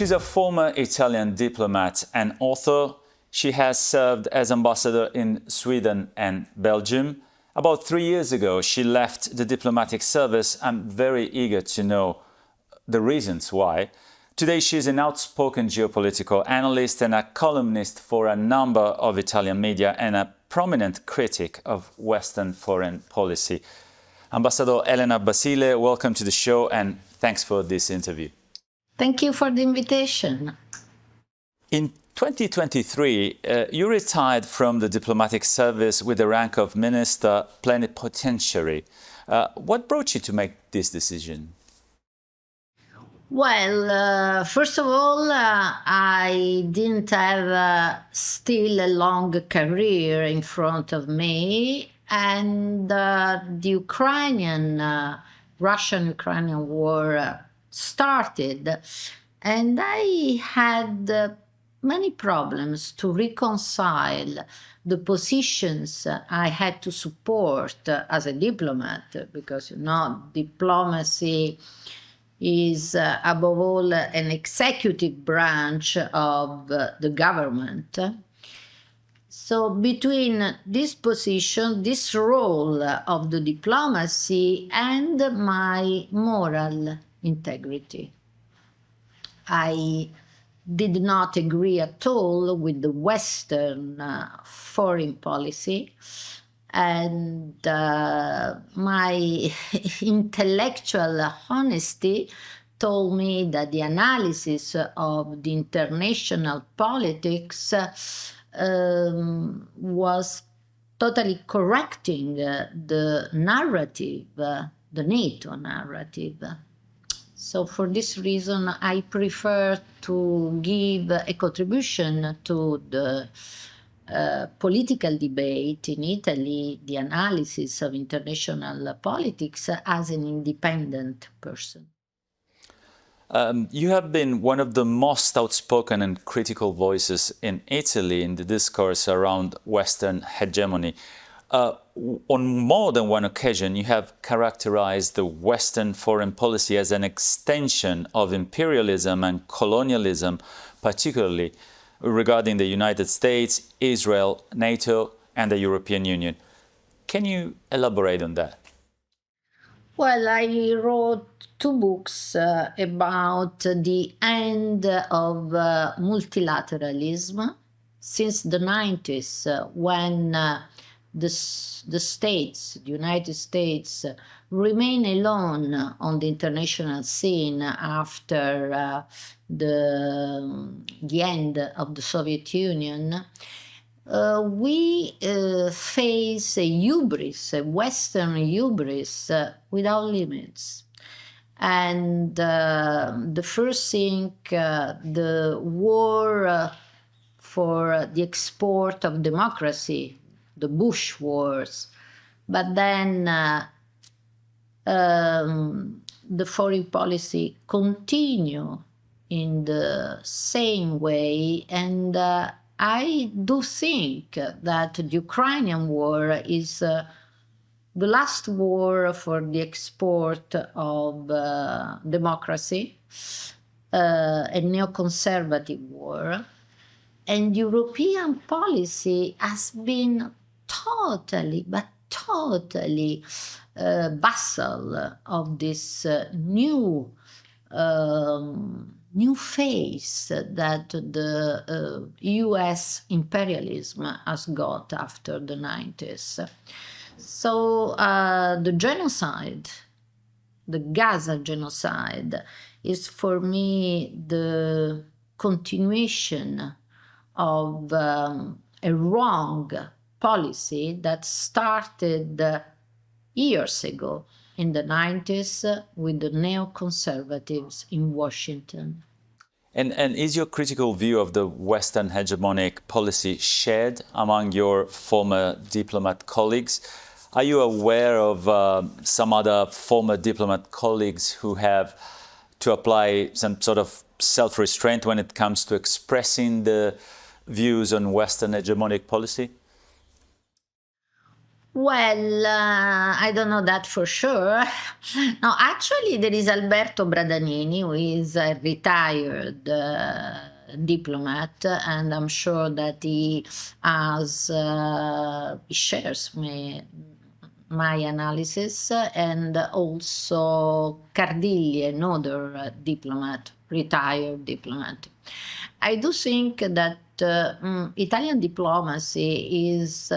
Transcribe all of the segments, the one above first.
She's a former Italian diplomat and author. She has served as ambassador in Sweden and Belgium. About 3 years ago, she left the diplomatic service. I'm very eager to know the reasons why. Today, she is an outspoken geopolitical analyst and a columnist for a number of Italian media and a prominent critic of Western foreign policy. Ambassador Elena Basile, welcome to the show and thanks for this interview. Thank you for the invitation. In 2023, you retired from the diplomatic service with the rank of Minister Plenipotentiary. What brought you to make this decision? Well, first of all, I didn't have still a long career in front of me, and the Russian-Ukrainian war started, and I had many problems to reconcile the positions I had to support as a diplomat, because, you know, diplomacy is above all an executive branch of the government. So between this position, this role of the diplomacy and my moral integrity, I did not agree at all with the Western foreign policy, and my intellectual honesty told me that the analysis of the international politics was totally correcting the narrative, the NATO narrative. So for this reason, I prefer to give a contribution to the political debate in Italy, the analysis of international politics, as an independent person. You have been one of the most outspoken and critical voices in Italy in the discourse around Western hegemony. On more than one occasion, you have characterized the Western foreign policy as an extension of imperialism and colonialism, particularly regarding the United States, Israel, NATO, and the European Union. Can you elaborate on that? Well, I wrote 2 books about the end of multilateralism since the 90s, when the United States, remain alone on the international scene after the end of the Soviet Union. We face a hubris, a Western hubris without limits. And the first thing, the war for the export of democracy, the Bush wars, but then the foreign policy continue in the same way, and I do think that the Ukrainian war is the last war for the export of democracy, a neoconservative war, and European policy has been totally vassal of this new phase that the US imperialism has got after the 90s. So the genocide, the Gaza genocide, is for me the continuation of a wrong policy that started years ago in the 90s with the neoconservatives in Washington. And is your critical view of the Western hegemonic policy shared among your former diplomat colleagues? Are you aware of some other former diplomat colleagues who have to apply some sort of self-restraint when it comes to expressing the views on Western hegemonic policy? Well, I don't know that for sure. No, actually, there is Alberto Bradanini, who is a retired diplomat, and I'm sure that he has he shares my analysis, and also Cardilli, another diplomat, retired diplomat. I do think that Italian diplomacy is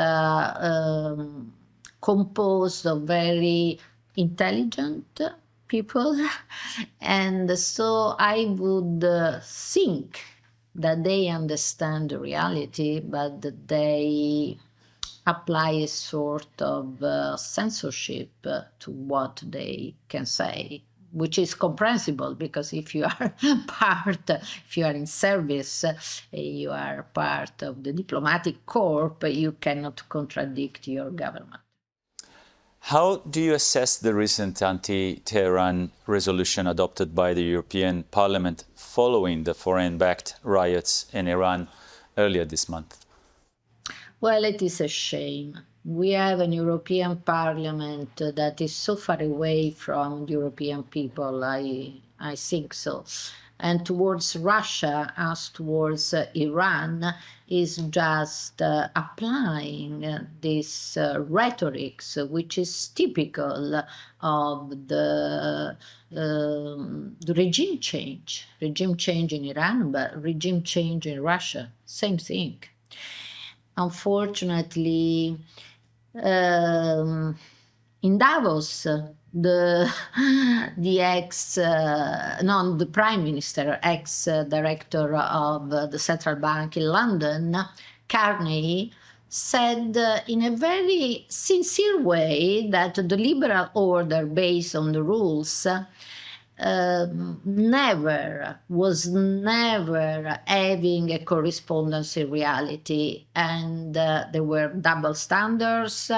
composed of very intelligent people, and so I would think that they understand the reality, but that they apply a sort of censorship to what they can say, which is comprehensible, because if you are if you are in service, you are part of the diplomatic corps, you cannot contradict your government. How do you assess the recent anti-Tehran resolution adopted by the European Parliament following the foreign-backed riots in Iran earlier this month? Well, it is a shame. We have an European Parliament that is so far away from European people, I think so. And towards Russia, as towards Iran, is just applying this rhetorics, which is typical of the regime change in Iran, but regime change in Russia, same thing. Unfortunately, in Davos, the the prime minister, ex-director of the central bank in London, Carney, said in a very sincere way that the liberal order based on the rules was never having a correspondence in reality, and there were double standards.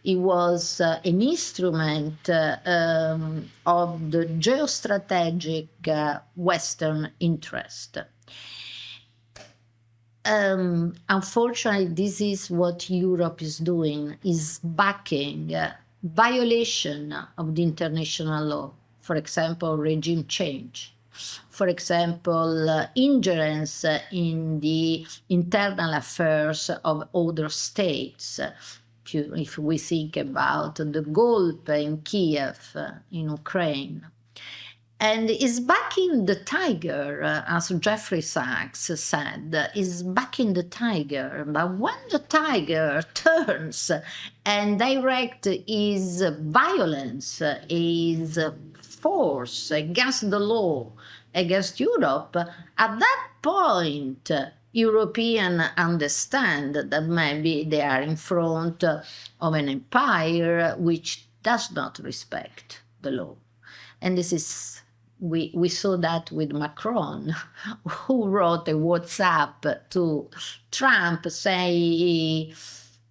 It was an instrument of the geostrategic Western interest. Unfortunately, this is what Europe is doing, is backing violation of the international law. For example, regime change. For example, ingerence in the internal affairs of other states. If we think about the golpe in Kiev, in Ukraine. And is backing the tiger, as Jeffrey Sachs said, is backing the tiger. But when the tiger turns and direct his violence, his force against the law, against Europe, at that point, Europeans understand that maybe they are in front of an empire which does not respect the law. And this is, we saw that with Macron, who wrote a WhatsApp to Trump saying,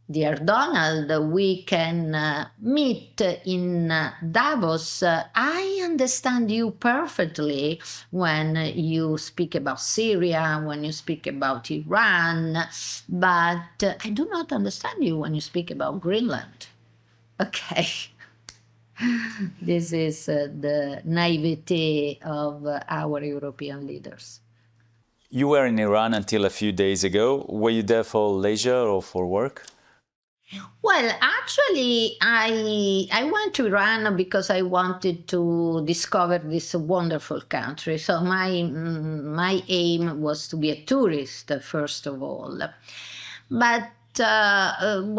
"Dear Donald, we can meet in Davos. I understand you perfectly when you speak about Syria, when you speak about Iran, but I do not understand you when you speak about Greenland." Okay. This is the naivete of our European leaders. You were in Iran until a few days ago. Were you there for leisure or for work? Well, actually, I went to Iran because I wanted to discover this wonderful country. So my aim was to be a tourist, first of all. But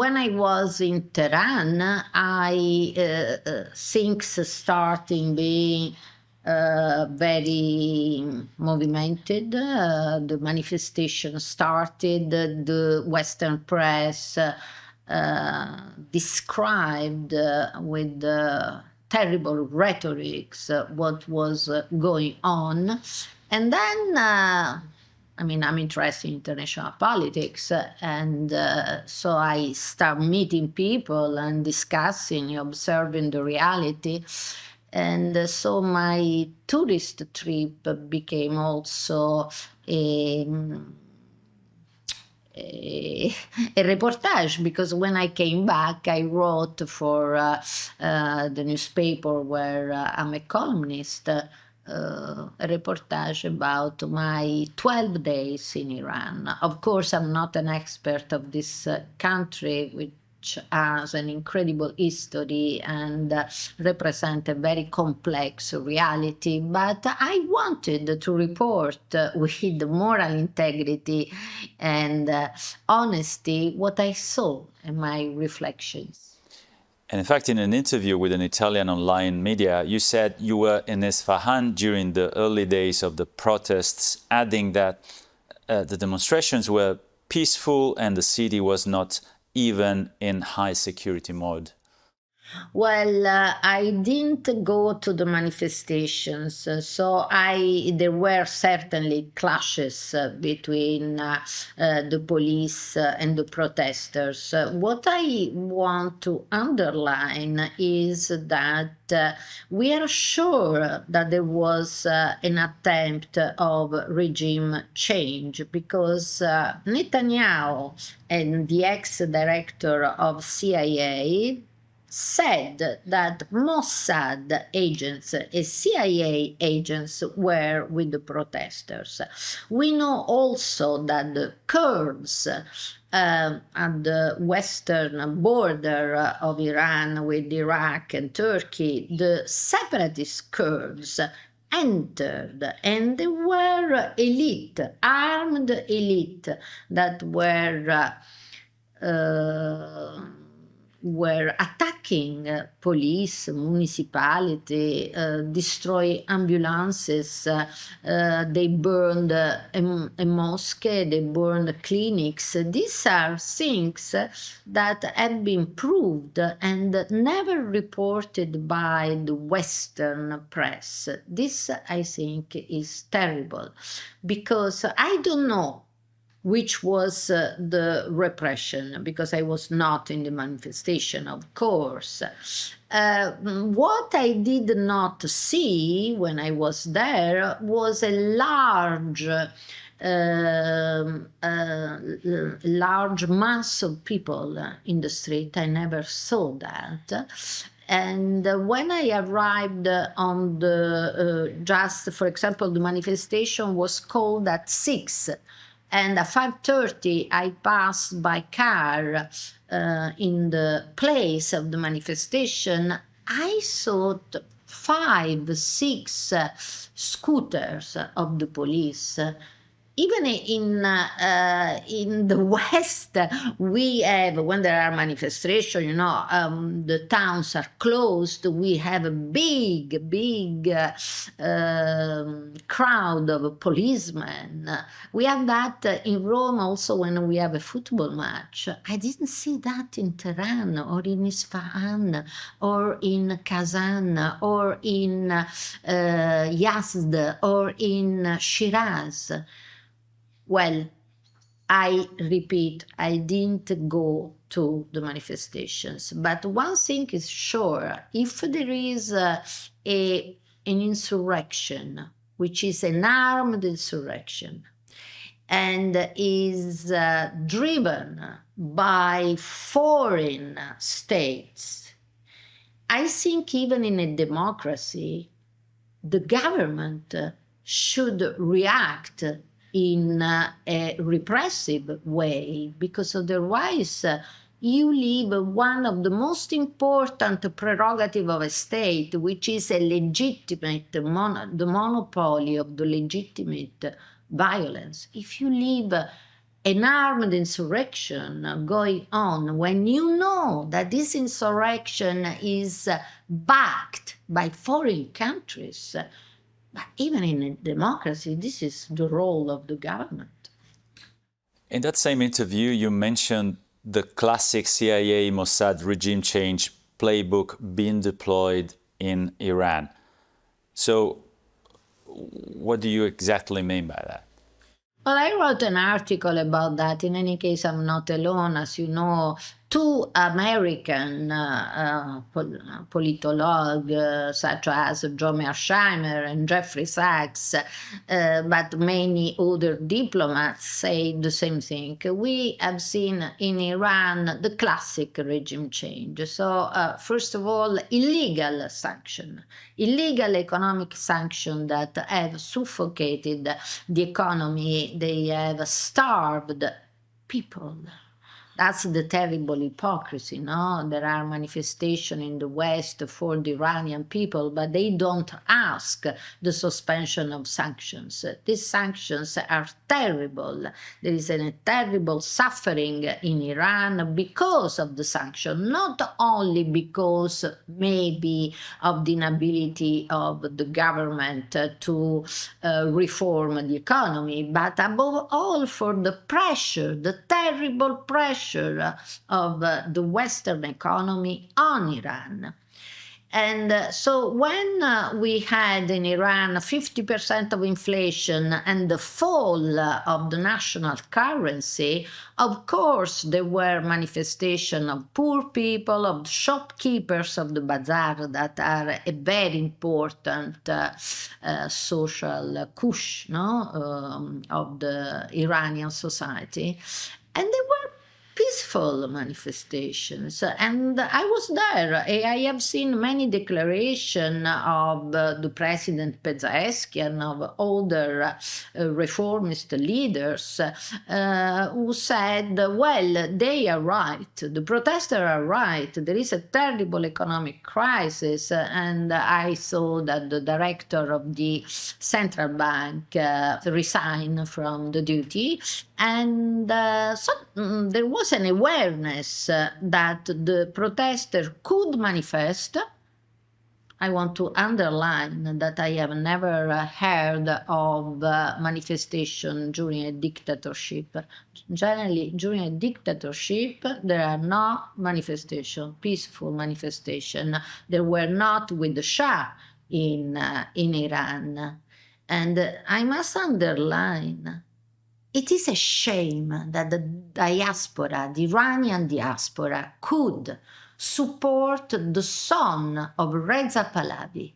when I was in Tehran, things starting being very movimented. The manifestation started. The Western press described with terrible rhetorics what was going on. And then, I'm interested in international politics, and so I start meeting people and discussing, observing the reality. And so my tourist trip became also a reportage, because when I came back, I wrote for the newspaper where I'm a columnist, a reportage about my 12 days in Iran. Of course, I'm not an expert of this country, which has an incredible history and represent a very complex reality, but I wanted to report with moral integrity and honesty what I saw in my reflections. And in fact, in an interview with an Italian online media, you said you were in Isfahan during the early days of the protests, adding that the demonstrations were peaceful and the city was not even in high security mode. Well, I didn't go to the manifestations, so there were certainly clashes between the police and the protesters. What I want to underline is that we are sure that there was an attempt of regime change, because Netanyahu and the ex-director of CIA said that Mossad agents and CIA agents were with the protesters. We know also that the Kurds at the western border of Iran with Iraq and Turkey, the separatist Kurds entered, and they were elite, armed elite that were attacking police, municipality, destroy ambulances, they burned a mosque, they burned clinics. These are things that have been proved and never reported by the Western press. This, I think, is terrible, because I don't know which was the repression, because I was not in the manifestation, of course. What I did not see when I was there was a large mass of people in the street. I never saw that. And when I arrived on the, just for example, the manifestation was called at 6. And at 5:30, I passed by car in the place of the manifestation. I saw 5, 6 scooters of the police. Even in the West, we have, when there are manifestations, the towns are closed. We have a big crowd of policemen. We have that in Rome also when we have a football match. I didn't see that in Tehran or in Isfahan or in Kazan or in Yazd or in Shiraz. Well, I repeat, I didn't go to the manifestations. But one thing is sure, if there is an insurrection, which is an armed insurrection, and is driven by foreign states, I think even in a democracy, the government should react in a repressive way, because otherwise you leave one of the most important prerogatives of a state, which is a legitimate, the monopoly of the legitimate violence. If you leave an armed insurrection going on, when you know that this insurrection is backed by foreign countries, but even in a democracy, this is the role of the government. In that same interview, you mentioned the classic CIA Mossad regime change playbook being deployed in Iran. So what do you exactly mean by that? Well, I wrote an article about that. In any case, I'm not alone. As you know, Two American politologues, such as John Mearsheimer and Jeffrey Sachs, but many other diplomats say the same thing. We have seen in Iran the classic regime change. So, first of all, illegal economic sanction that have suffocated the economy. They have starved people. That's the terrible hypocrisy, no? There are manifestations in the West for the Iranian people, but they don't ask the suspension of sanctions. These sanctions are terrible. There is a terrible suffering in Iran because of the sanction, not only because maybe of the inability of the government to reform the economy, but above all for the pressure, the terrible pressure of the Western economy on Iran. And so when we had in Iran 50% of inflation and the fall of the national currency, of course there were manifestations of poor people, of shopkeepers of the bazaar that are a very important social couche, no? Of the Iranian society. And they were peaceful manifestations, and I was there. I have seen many declarations of the President Pezaeskian, of other reformist leaders who said, well, they are right, the protesters are right, there is a terrible economic crisis, and I saw that the director of the central bank resigned from the duty, and so there was an awareness that the protester could manifest. I want to underline that I have never heard of manifestation during a dictatorship. Generally, during a dictatorship, there are no manifestations, peaceful manifestations. There were not with the Shah in Iran. And I must underline, it is a shame that the diaspora, the Iranian diaspora, could support the son of Reza Pahlavi.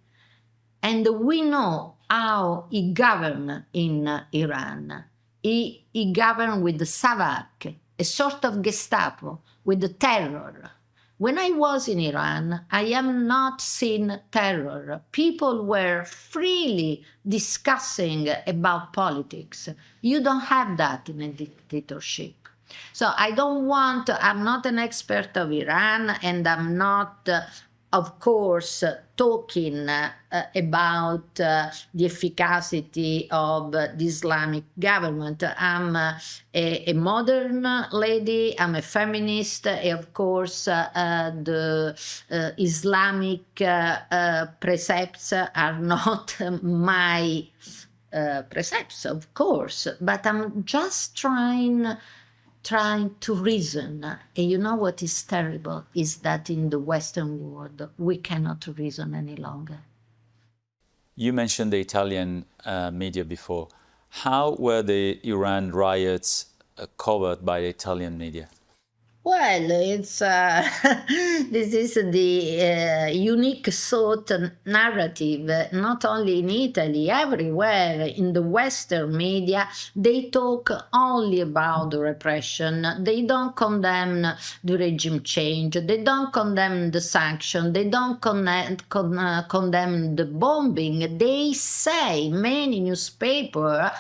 And we know how he governed in Iran. He governed with the Savak, a sort of Gestapo, with the terror. When I was in Iran, I have not seen terror. People were freely discussing about politics. You don't have that in a dictatorship. So I'm not an expert of Iran, and I'm not, of course, talking about the efficacy of the Islamic government. I'm a modern lady, I'm a feminist, of course the Islamic precepts are not my precepts, of course, but I'm just trying to reason. And you know what is terrible is that in the Western world, we cannot reason any longer. You mentioned the Italian media before. How were the Iran riots covered by the Italian media? Well, it's this is the unique thought narrative, not only in Italy, everywhere in the Western media. They talk only about the repression. They don't condemn the regime change. They don't condemn the sanction. They don't condemn the bombing. They say, many newspapers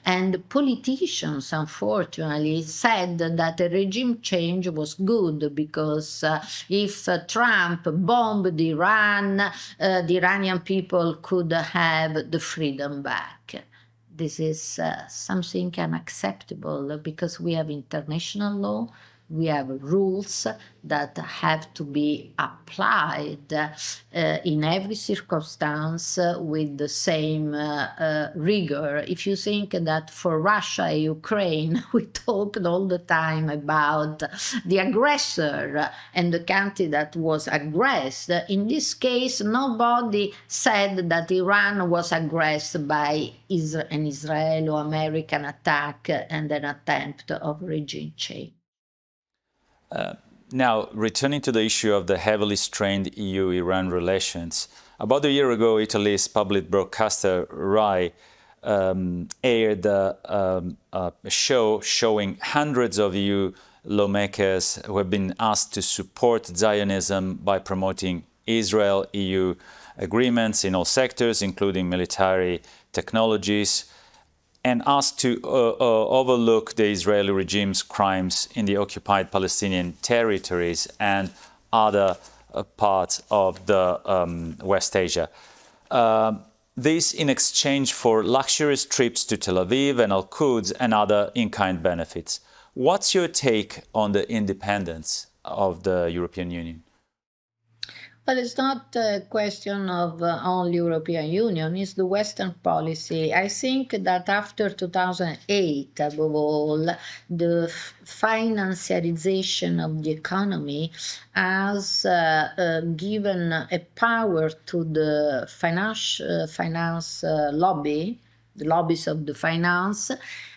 and politicians, unfortunately, said that a regime change was good because if Trump bombed Iran, the Iranian people could have the freedom back. This is something unacceptable because we have international law, we have rules that have to be applied in every circumstance with the same rigor. If you think that for Russia and Ukraine, we talked all the time about the aggressor and the country that was aggressed, in this case, nobody said that Iran was aggressed by an Israeli-American attack and an attempt of regime change. Now, returning to the issue of the heavily strained EU-Iran relations, about a year ago, Italy's public broadcaster RAI aired a show showing hundreds of EU lawmakers who have been asked to support Zionism by promoting Israel-EU agreements in all sectors, including military technologies, and asked to overlook the Israeli regime's crimes in the occupied Palestinian territories and other parts of the West Asia. This in exchange for luxurious trips to Tel Aviv and Al-Quds and other in-kind benefits. What's your take on the independence of the European Union? Well, it's not a question of only European Union, it's the Western policy. I think that after 2008, above all, the financiarization of the economy has given a power to the finance lobby, the lobbies of the finance.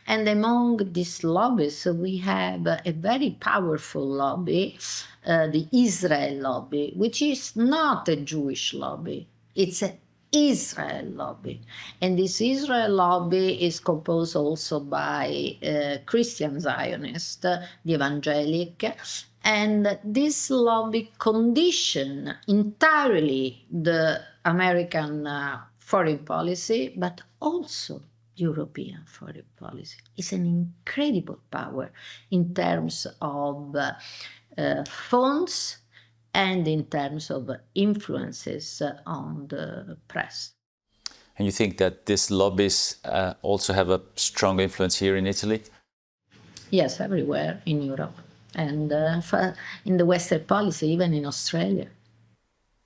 And among these lobbies, we have a very powerful lobby, the Israel lobby, which is not a Jewish lobby. It's an Israel lobby. And this Israel lobby is composed also by Christian Zionists, the evangelic. And this lobby condition entirely the American foreign policy, but also European foreign policy. It's an incredible power in terms of funds and in terms of influences on the press. And you think that these lobbies also have a strong influence here in Italy? Yes, everywhere in Europe and in the Western policy, even in Australia.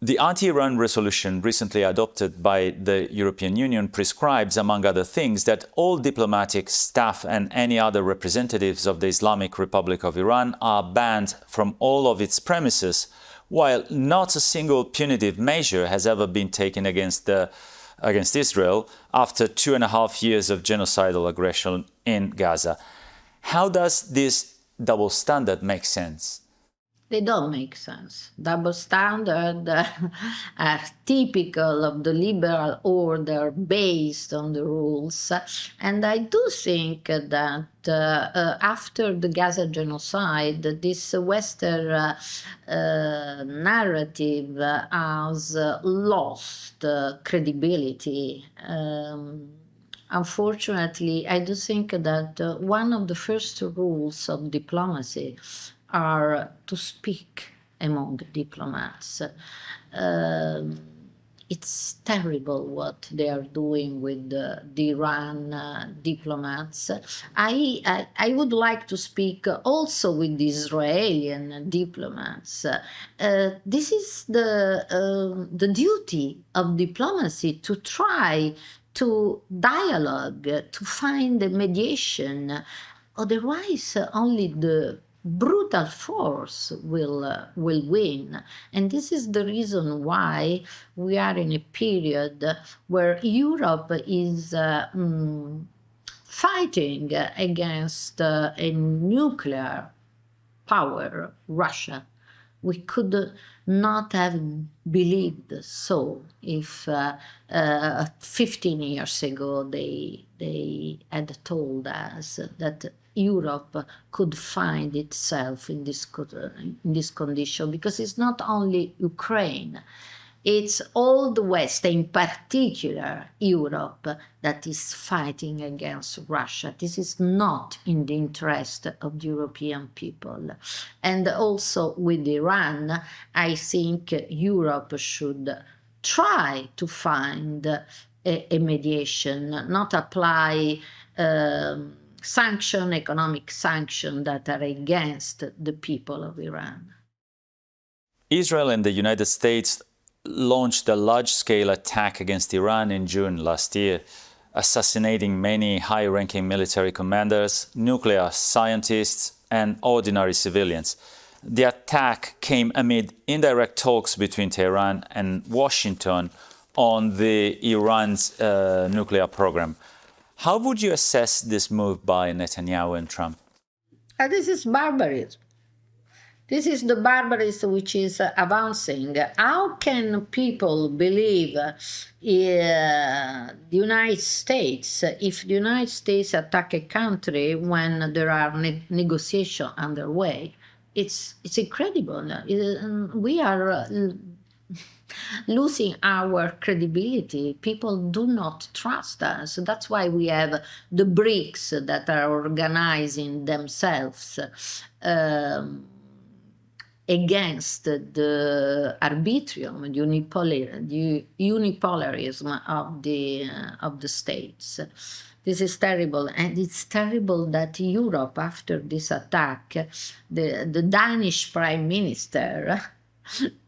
The anti-Iran resolution recently adopted by the European Union prescribes, among other things, that all diplomatic staff and any other representatives of the Islamic Republic of Iran are banned from all of its premises, while not a single punitive measure has ever been taken against Israel after 2.5 years of genocidal aggression in Gaza. How does this double standard make sense? They don't make sense. Double standards are typical of the liberal order based on the rules. And I do think that after the Gaza genocide, this Western narrative has lost credibility. Unfortunately, I do think that one of the first rules of diplomacy are to speak among diplomats. It's terrible what they are doing with the Iran diplomats. I would like to speak also with the Israeli diplomats. This is the duty of diplomacy, to try to dialogue, to find a mediation. Otherwise, only the brutal force will win. And this is the reason why we are in a period where Europe is fighting against a nuclear power, Russia. We could not have believed so if 15 years ago they had told us that Europe could find itself in this condition, because it's not only Ukraine, it's all the West, in particular Europe, that is fighting against Russia. This is not in the interest of the European people. And also with Iran, I think Europe should try to find a mediation, not apply economic sanctions that are against the people of Iran. Israel and the United States launched a large-scale attack against Iran in June last year, assassinating many high-ranking military commanders, nuclear scientists, and ordinary civilians. The attack came amid indirect talks between Tehran and Washington on Iran's nuclear program. How would you assess this move by Netanyahu and Trump? This is barbarism. This is the barbarism which is advancing. How can people believe the United States if the United States attack a country when there are negotiations underway? It's incredible. We are losing our credibility. People do not trust us. That's why we have the BRICS that are organizing themselves against the arbitrium, the unipolarism of the states. This is terrible, and it's terrible that Europe, after this attack, the Danish prime minister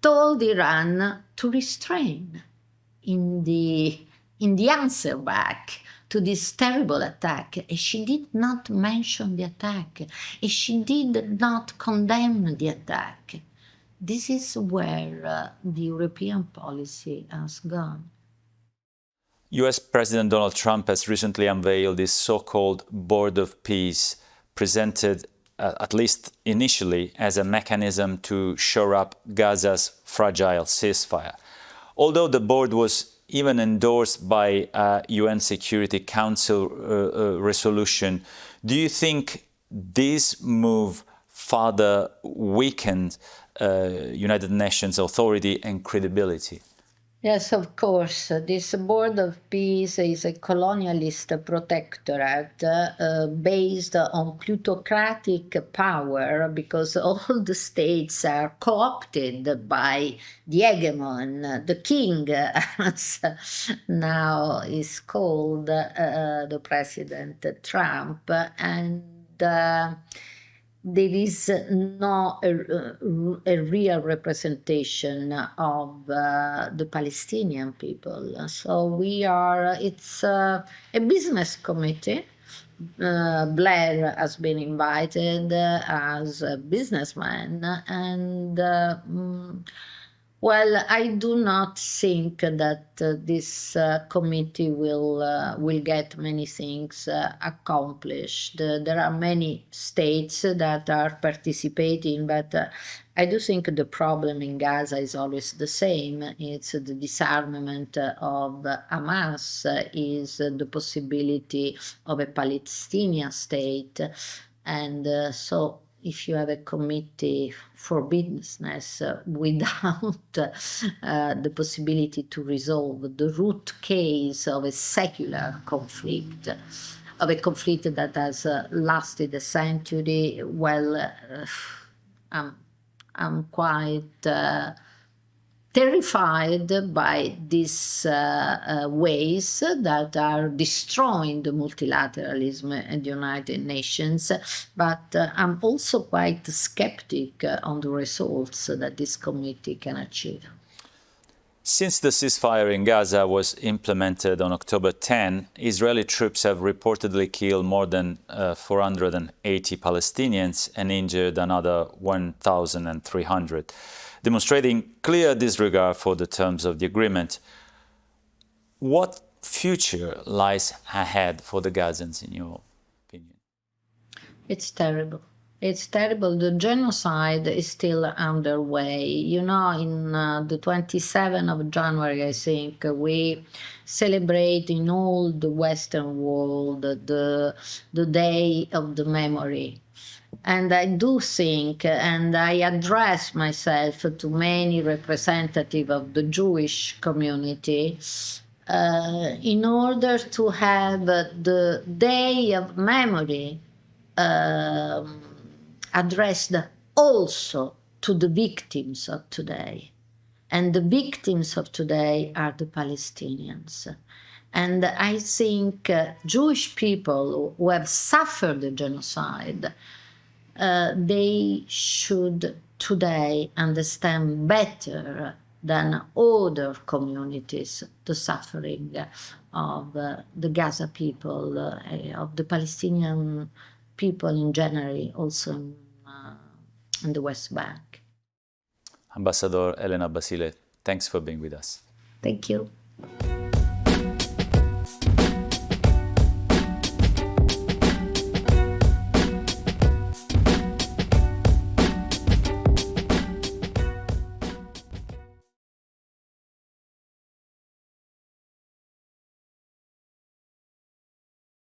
told Iran to restrain in the answer back to this terrible attack. And she did not mention the attack, and she did not condemn the attack. This is where the European policy has gone. US President Donald Trump has recently unveiled this so-called Board of Peace, presented at least initially as a mechanism to shore up Gaza's fragile ceasefire. Although the board was even endorsed by a UN Security Council resolution, do you think this move further weakened United Nations authority and credibility? Yes, of course. This Board of Peace is a colonialist protectorate based on plutocratic power, because all the states are co-opted by the hegemon, the king, as now is called the President Trump, and there is no a real representation of the Palestinian people. So it's a business committee. Blair has been invited as a businessman, and well, I do not think that this committee will get many things accomplished. There are many states that are participating, but I do think the problem in Gaza is always the same. It's the disarmament of Hamas, is the possibility of a Palestinian state, and so if you have a committee for business without the possibility to resolve the root case of a secular conflict, of a conflict that has lasted a century, well, I'm quite terrified by these ways that are destroying the multilateralism and the United Nations, but I'm also quite skeptic on the results that this committee can achieve. Since the ceasefire in Gaza was implemented on October 10, Israeli troops have reportedly killed more than 480 Palestinians and injured another 1,300. Demonstrating clear disregard for the terms of the agreement. What future lies ahead for the Gazans, in your opinion? It's terrible. It's terrible. The genocide is still underway. You know, in the 27th of January, I think, we celebrate in all the Western world the Day of the Memory. And I do think, and I address myself to many representatives of the Jewish community, in order to have the Day of Memory addressed also to the victims of today. And the victims of today are the Palestinians. And I think Jewish people who have suffered the genocide, they should today understand better than other communities the suffering of the Gaza people, of the Palestinian people in general, also in the West Bank. Ambassador Elena Basile, thanks for being with us. Thank you.